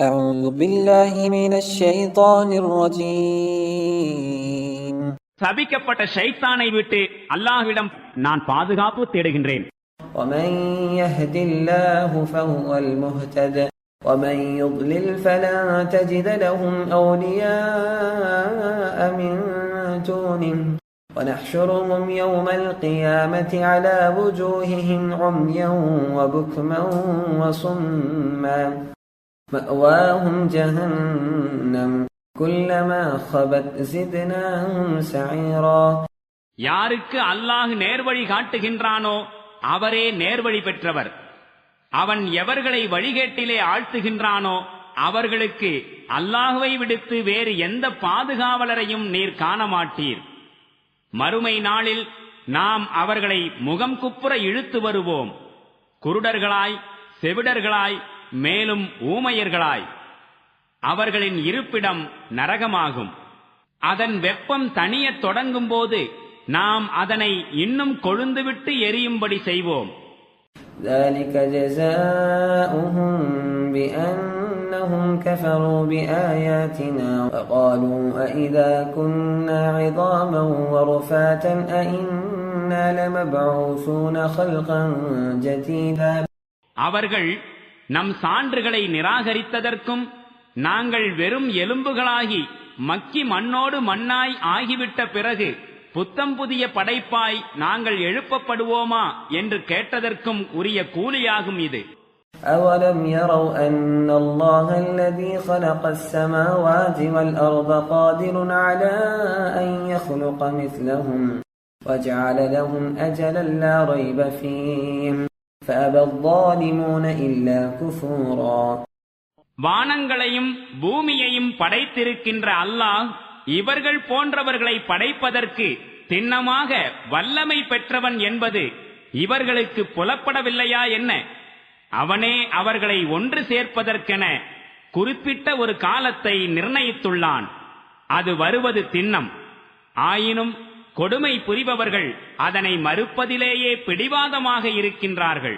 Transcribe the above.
أعوذ بالله من الشيطان الرجيم சபிக்கப்பட்ட ஷைத்தானை விட்டு அல்லாஹ்விடம் நான் பாதுகாப்பு தேடுகின்றேன். ومن يهد الله فهو المهتد ومن يضلل فلن تجد لهم أولياء من دونه ونحشرهم يوم القيامة على وجوههم عميا وبكما وصما مأواهم جهنم كلما خبت زدناهم سعيرا. யாருக்கு அல்லாஹ் நேர்வழி காட்டுகின்றானோ அவரே நேர்வழி பெற்றவர். அவன் எவர்களை வழிகேட்டிலே ஆழ்த்துகின்றானோ அவர்களுக்கு அல்லாஹ்வை விடுத்து வேறு எந்த பாதுகாவலரையும் நீர் காண மாட்டீர். மறுமை நாளில் நாம் அவர்களை முகம் குப்புற இழுத்து வருவோம், குருடர்களாய், செவிடர்களாய், மேலும் ஊமையர்களாய். அவர்களின் இருப்பிடம் நரகமாகும். அதன் வெப்பம் தணியத் தொடங்கும் போது நாம் அதனை இன்னும் கொழுந்துவிட்டு எரியும்படி செய்வோம். ذلك جزاؤهم بأنهم كفروا بآياتنا وقالوا أئذا كنا عظاما ورفاتا أئنا لمبعوثون خلقا جديدا. அவர்கள் நம் சான்றுகளை நிராகரித்ததற்கும் நாங்கள் வெறும் எலும்புகளாகி மக்கி மண்ணோடு மண்ணாய் ஆகிவிட்ட பிறகு புத்தம் புதிய படைப்பாய் நாங்கள் எழுப்பப்படுவோமா என்று கேட்டதற்கும் உரிய கூலியாகும் இது. أَوَلَمْ يَرَوْا أَنَّ اللَّهَ الَّذِي خَلَقَ السَّمَاوَاتِ وَالْأَرْضَ قَادِرٌ عَلَى أَن يَخْلُقَ مِثْلَهُمْ وَجَعَلَ لَهُمْ أَجَلًا لَا رَيْبَ فِيهِ فَأَبَى الظَّالِمُونَ إِلَّا كُفُورًا. வானங்களையும் பூமியையும் படைத்திருக்கின்ற அல்லாஹ் இவர்கள் போன்றவர்களை படைப்பதற்கு திண்ணமாக வல்லமை பெற்றவன் என்பது இவர்களுக்கு புலப்படவில்லையா என்ன? அவனே அவர்களை ஒன்று சேர்ப்பதற்கென குறிப்பிட்ட ஒரு காலத்தை நிர்ணயித்துள்ளான். அது வருவது திண்ணம். ஆயினும் கொடுமை புரிபவர்கள் அதனை மறுப்பதிலேயே பிடிவாதமாக இருக்கின்றார்கள்.